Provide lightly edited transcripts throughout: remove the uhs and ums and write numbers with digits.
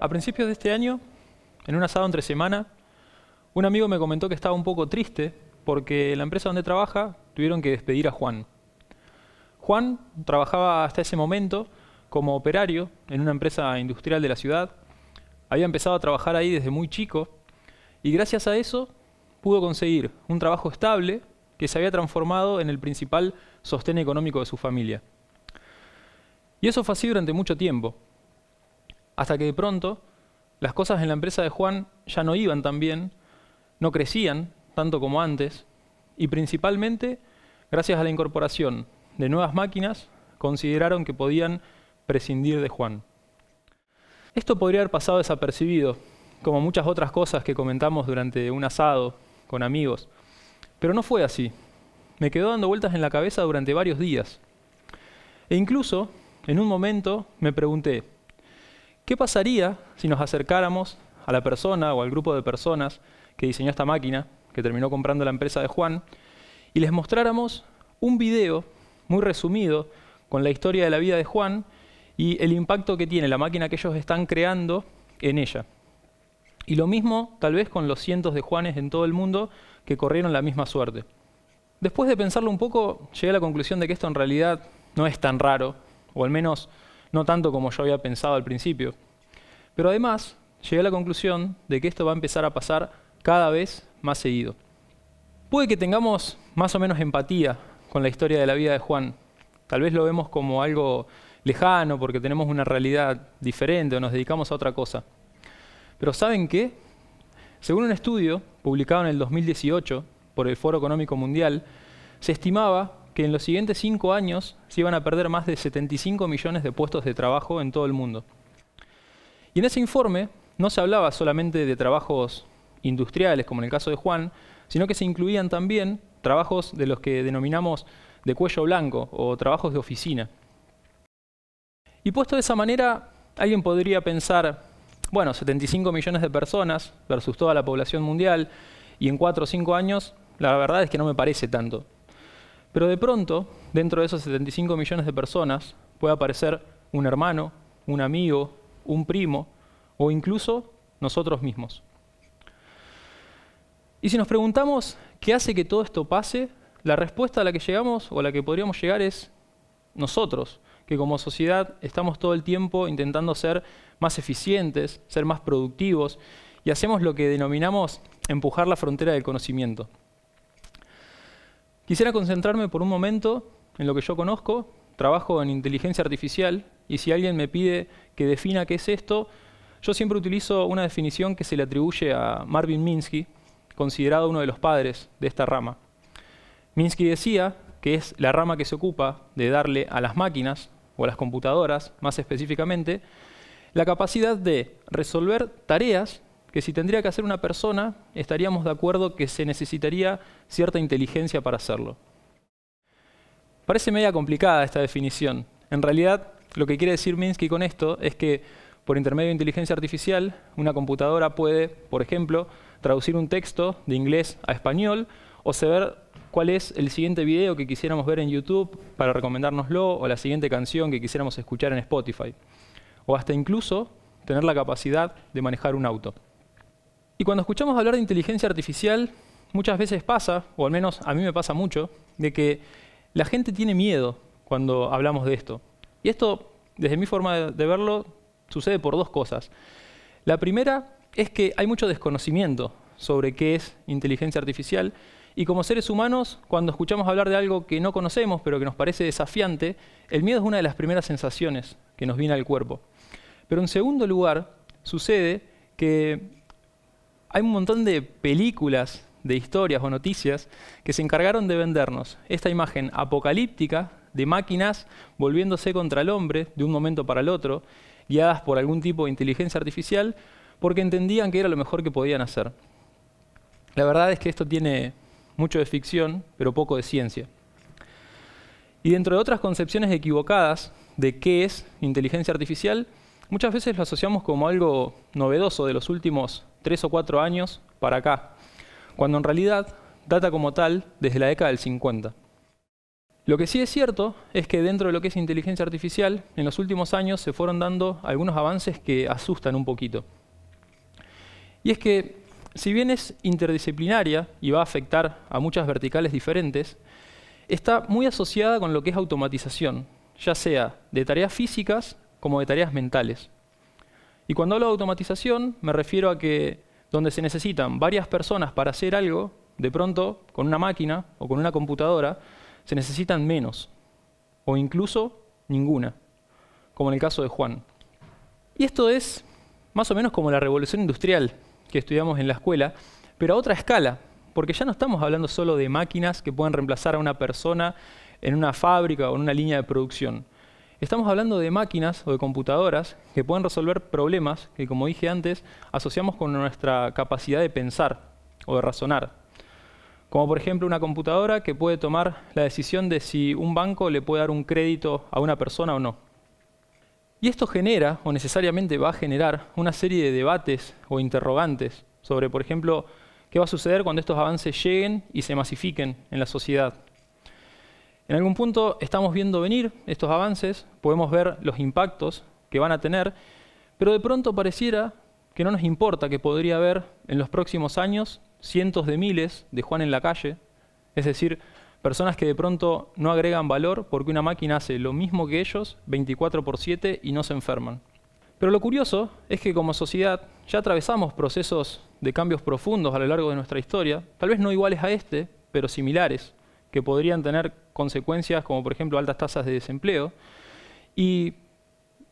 A principios de este año, en un asado entre semana, un amigo me comentó que estaba un poco triste porque en la empresa donde trabaja tuvieron que despedir a Juan. Juan trabajaba hasta ese momento como operario en una empresa industrial de la ciudad. Había empezado a trabajar ahí desde muy chico y gracias a eso pudo conseguir un trabajo estable que se había transformado en el principal sostén económico de su familia. Y eso fue así durante mucho tiempo, hasta que de pronto las cosas en la empresa de Juan ya no iban tan bien, no crecían tanto como antes, y principalmente, gracias a la incorporación de nuevas máquinas, consideraron que podían prescindir de Juan. Esto podría haber pasado desapercibido, como muchas otras cosas que comentamos durante un asado con amigos, pero no fue así. Me quedó dando vueltas en la cabeza durante varios días. E incluso, en un momento, me pregunté, ¿qué pasaría si nos acercáramos a la persona o al grupo de personas que diseñó esta máquina, que terminó comprando la empresa de Juan, y les mostráramos un video muy resumido con la historia de la vida de Juan y el impacto que tiene la máquina que ellos están creando en ella? Y lo mismo tal vez con los cientos de Juanes en todo el mundo que corrieron la misma suerte. Después de pensarlo un poco, llegué a la conclusión de que esto en realidad no es tan raro, o al menos no tanto como yo había pensado al principio. Pero además, llegué a la conclusión de que esto va a empezar a pasar cada vez más seguido. Puede que tengamos más o menos empatía con la historia de la vida de Juan. Tal vez lo vemos como algo lejano porque tenemos una realidad diferente o nos dedicamos a otra cosa. Pero ¿saben qué? Según un estudio publicado en el 2018 por el Foro Económico Mundial, se estimaba que en los siguientes 5 años se iban a perder más de 75 millones de puestos de trabajo en todo el mundo. Y en ese informe no se hablaba solamente de trabajos industriales, como en el caso de Juan, sino que se incluían también trabajos de los que denominamos de cuello blanco o trabajos de oficina. Y puesto de esa manera, alguien podría pensar, bueno, 75 millones de personas versus toda la población mundial, y en 4 o 5 años, la verdad es que no me parece tanto. Pero de pronto, dentro de esos 75 millones de personas, puede aparecer un hermano, un amigo, un primo, o incluso nosotros mismos. Y si nos preguntamos qué hace que todo esto pase, la respuesta a la que llegamos, o a la que podríamos llegar, es nosotros, que como sociedad estamos todo el tiempo intentando ser más eficientes, ser más productivos, y hacemos lo que denominamos empujar la frontera del conocimiento. Quisiera concentrarme por un momento en lo que yo conozco. Trabajo en inteligencia artificial, y si alguien me pide que defina qué es esto, yo siempre utilizo una definición que se le atribuye a Marvin Minsky, considerado uno de los padres de esta rama. Minsky decía que es la rama que se ocupa de darle a las máquinas, o a las computadoras más específicamente, la capacidad de resolver tareas que si tendría que hacer una persona, estaríamos de acuerdo que se necesitaría cierta inteligencia para hacerlo. Parece media complicada esta definición. En realidad, lo que quiere decir Minsky con esto es que por intermedio de inteligencia artificial, una computadora puede, por ejemplo, traducir un texto de inglés a español o saber cuál es el siguiente video que quisiéramos ver en YouTube para recomendárnoslo, o la siguiente canción que quisiéramos escuchar en Spotify. O hasta incluso tener la capacidad de manejar un auto. Y cuando escuchamos hablar de inteligencia artificial, muchas veces pasa, o al menos a mí me pasa mucho, de que la gente tiene miedo cuando hablamos de esto. Y esto, desde mi forma de verlo, sucede por 2 cosas. La primera es que hay mucho desconocimiento sobre qué es inteligencia artificial, y como seres humanos, cuando escuchamos hablar de algo que no conocemos, pero que nos parece desafiante, el miedo es una de las primeras sensaciones que nos viene al cuerpo. Pero en segundo lugar, sucede que hay un montón de películas, de historias o noticias que se encargaron de vendernos esta imagen apocalíptica de máquinas volviéndose contra el hombre de un momento para el otro, guiadas por algún tipo de inteligencia artificial, porque entendían que era lo mejor que podían hacer. La verdad es que esto tiene mucho de ficción, pero poco de ciencia. Y dentro de otras concepciones equivocadas de qué es inteligencia artificial, muchas veces lo asociamos como algo novedoso de los últimos 3 o 4 años para acá, cuando en realidad data como tal desde la década del 50. Lo que sí es cierto es que dentro de lo que es inteligencia artificial, en los últimos años se fueron dando algunos avances que asustan un poquito. Y es que, si bien es interdisciplinaria y va a afectar a muchas verticales diferentes, está muy asociada con lo que es automatización, ya sea de tareas físicas como de tareas mentales. Y cuando hablo de automatización, me refiero a que donde se necesitan varias personas para hacer algo, de pronto, con una máquina o con una computadora, se necesitan menos, o incluso ninguna, como en el caso de Juan. Y esto es más o menos como la revolución industrial que estudiamos en la escuela, pero a otra escala, porque ya no estamos hablando solo de máquinas que pueden reemplazar a una persona en una fábrica o en una línea de producción. Estamos hablando de máquinas o de computadoras que pueden resolver problemas que, como dije antes, asociamos con nuestra capacidad de pensar o de razonar. Como por ejemplo una computadora que puede tomar la decisión de si un banco le puede dar un crédito a una persona o no. Y esto genera, o necesariamente va a generar, una serie de debates o interrogantes sobre, por ejemplo, qué va a suceder cuando estos avances lleguen y se masifiquen en la sociedad. En algún punto estamos viendo venir estos avances, podemos ver los impactos que van a tener, pero de pronto pareciera que no nos importa que podría haber en los próximos años cientos de miles de Juan en la calle, es decir, personas que de pronto no agregan valor porque una máquina hace lo mismo que ellos 24/7 y no se enferman. Pero lo curioso es que como sociedad ya atravesamos procesos de cambios profundos a lo largo de nuestra historia, tal vez no iguales a este, pero similares, que podrían tener consecuencias como por ejemplo altas tasas de desempleo. Y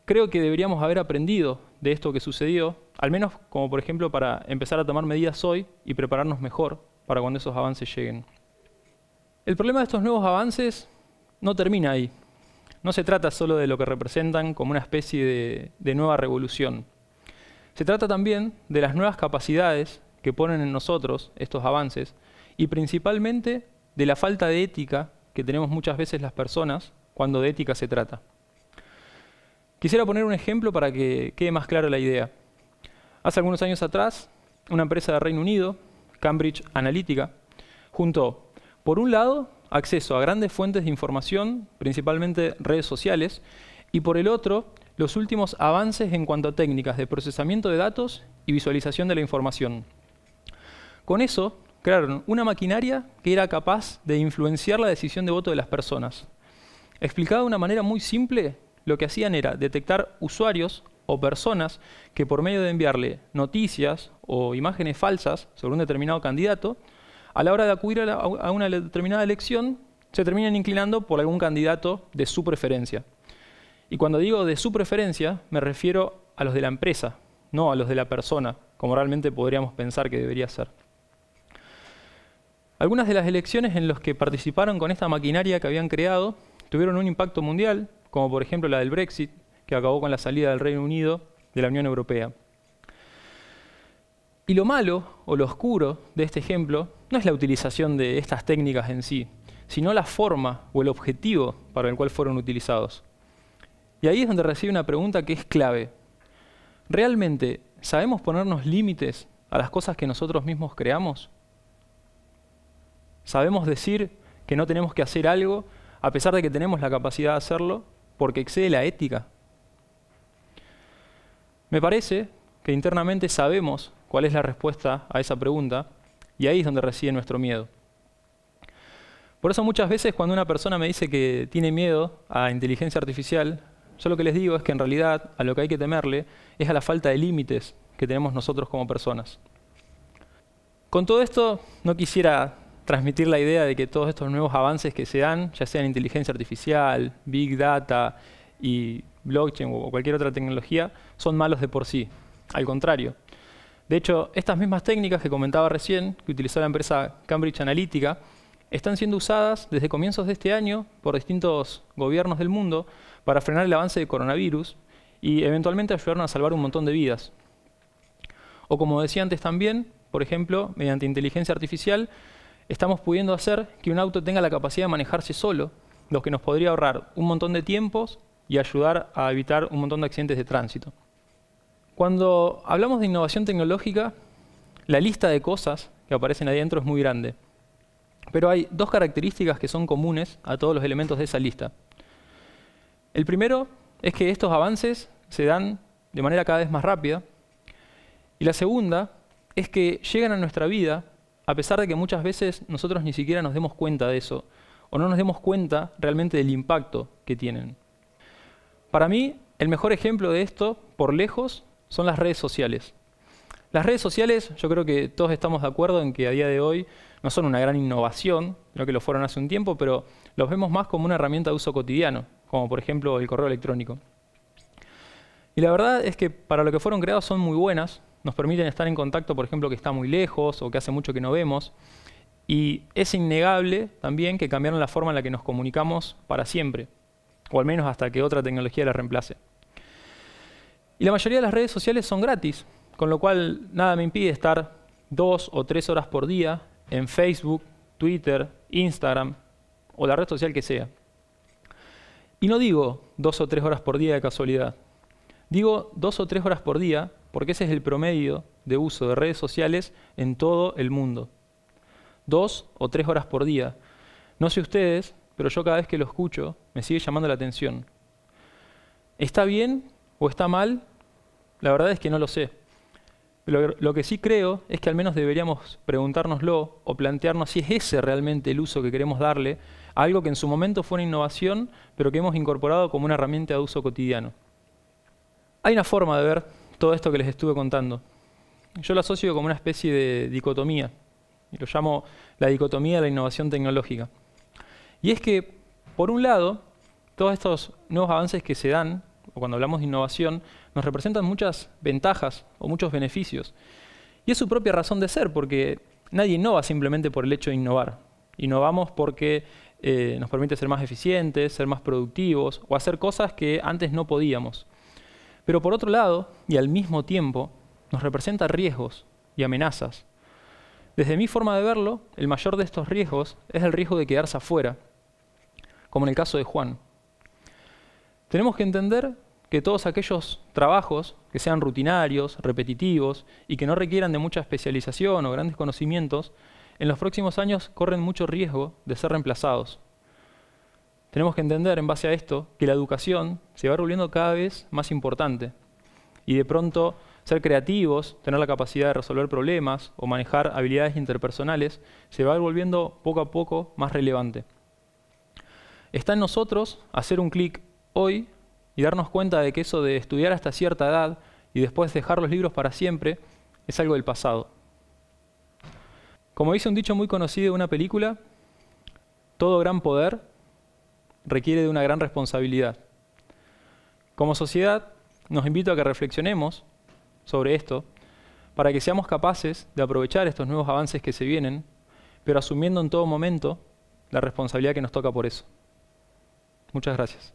creo que deberíamos haber aprendido de esto que sucedió, al menos como por ejemplo para empezar a tomar medidas hoy y prepararnos mejor para cuando esos avances lleguen. El problema de estos nuevos avances no termina ahí. No se trata solo de lo que representan como una especie de nueva revolución. Se trata también de las nuevas capacidades que ponen en nosotros estos avances y principalmente de la falta de ética que tenemos muchas veces las personas cuando de ética se trata. Quisiera poner un ejemplo para que quede más clara la idea. Hace algunos años atrás, una empresa de Reino Unido, Cambridge Analytica, juntó, por un lado, acceso a grandes fuentes de información, principalmente redes sociales, y por el otro, los últimos avances en cuanto a técnicas de procesamiento de datos y visualización de la información. Con eso, crearon una maquinaria que era capaz de influenciar la decisión de voto de las personas. Explicado de una manera muy simple, lo que hacían era detectar usuarios o personas que por medio de enviarle noticias o imágenes falsas sobre un determinado candidato, a la hora de acudir a una determinada elección, se terminan inclinando por algún candidato de su preferencia. Y cuando digo de su preferencia, me refiero a los de la empresa, no a los de la persona, como realmente podríamos pensar que debería ser. Algunas de las elecciones en las que participaron con esta maquinaria que habían creado tuvieron un impacto mundial, como por ejemplo la del Brexit, que acabó con la salida del Reino Unido de la Unión Europea. Y lo malo, o lo oscuro, de este ejemplo, no es la utilización de estas técnicas en sí, sino la forma o el objetivo para el cual fueron utilizados. Y ahí es donde recibe una pregunta que es clave. ¿Realmente sabemos ponernos límites a las cosas que nosotros mismos creamos? ¿Sabemos decir que no tenemos que hacer algo a pesar de que tenemos la capacidad de hacerlo porque excede la ética? Me parece que internamente sabemos cuál es la respuesta a esa pregunta y ahí es donde reside nuestro miedo. Por eso muchas veces cuando una persona me dice que tiene miedo a inteligencia artificial, yo lo que les digo es que en realidad a lo que hay que temerle es a la falta de límites que tenemos nosotros como personas. Con todo esto no quisiera transmitir la idea de que todos estos nuevos avances que se dan, ya sean inteligencia artificial, big data y blockchain o cualquier otra tecnología, son malos de por sí. Al contrario. De hecho, estas mismas técnicas que comentaba recién, que utilizó la empresa Cambridge Analytica, están siendo usadas desde comienzos de este año por distintos gobiernos del mundo para frenar el avance del coronavirus y eventualmente ayudaron a salvar un montón de vidas. O como decía antes también, por ejemplo, mediante inteligencia artificial, estamos pudiendo hacer que un auto tenga la capacidad de manejarse solo, lo que nos podría ahorrar un montón de tiempos y ayudar a evitar un montón de accidentes de tránsito. Cuando hablamos de innovación tecnológica, la lista de cosas que aparecen ahí adentro es muy grande. Pero hay dos características que son comunes a todos los elementos de esa lista. El primero es que estos avances se dan de manera cada vez más rápida. Y la segunda es que llegan a nuestra vida a pesar de que muchas veces nosotros ni siquiera nos demos cuenta de eso, o no nos demos cuenta realmente del impacto que tienen. Para mí, el mejor ejemplo de esto, por lejos, son las redes sociales. Las redes sociales, yo creo que todos estamos de acuerdo en que a día de hoy no son una gran innovación, creo que lo fueron hace un tiempo, pero los vemos más como una herramienta de uso cotidiano, como por ejemplo el correo electrónico. Y la verdad es que para lo que fueron creados son muy buenas, nos permiten estar en contacto, por ejemplo, que está muy lejos o que hace mucho que no vemos. Y es innegable también que cambiaron la forma en la que nos comunicamos para siempre, o al menos hasta que otra tecnología la reemplace. Y la mayoría de las redes sociales son gratis, con lo cual nada me impide estar 2 o 3 horas por día en Facebook, Twitter, Instagram o la red social que sea. Y no digo 2 o 3 horas por día de casualidad. Digo 2 o 3 horas por día porque ese es el promedio de uso de redes sociales en todo el mundo. 2 o 3 horas por día. No sé ustedes, pero yo cada vez que lo escucho me sigue llamando la atención. ¿Está bien o está mal? La verdad es que no lo sé. Pero lo que sí creo es que al menos deberíamos preguntárnoslo o plantearnos si es ese realmente el uso que queremos darle a algo que en su momento fue una innovación, pero que hemos incorporado como una herramienta de uso cotidiano. Hay una forma de ver todo esto que les estuve contando. Yo lo asocio como una especie de dicotomía, y lo llamo la dicotomía de la innovación tecnológica. Y es que, por un lado, todos estos nuevos avances que se dan, o cuando hablamos de innovación, nos representan muchas ventajas o muchos beneficios. Y es su propia razón de ser, porque nadie innova simplemente por el hecho de innovar. Innovamos porque nos permite ser más eficientes, ser más productivos, o hacer cosas que antes no podíamos. Pero por otro lado, y al mismo tiempo, nos representa riesgos y amenazas. Desde mi forma de verlo, el mayor de estos riesgos es el riesgo de quedarse afuera, como en el caso de Juan. Tenemos que entender que todos aquellos trabajos que sean rutinarios, repetitivos y que no requieran de mucha especialización o grandes conocimientos, en los próximos años corren mucho riesgo de ser reemplazados. Tenemos que entender, en base a esto, que la educación se va volviendo cada vez más importante. Y de pronto, ser creativos, tener la capacidad de resolver problemas o manejar habilidades interpersonales, se va volviendo poco a poco más relevante. Está en nosotros hacer un clic hoy y darnos cuenta de que eso de estudiar hasta cierta edad y después dejar los libros para siempre es algo del pasado. Como dice un dicho muy conocido de una película, todo gran poder requiere de una gran responsabilidad. Como sociedad, nos invito a que reflexionemos sobre esto para que seamos capaces de aprovechar estos nuevos avances que se vienen, pero asumiendo en todo momento la responsabilidad que nos toca por eso. Muchas gracias.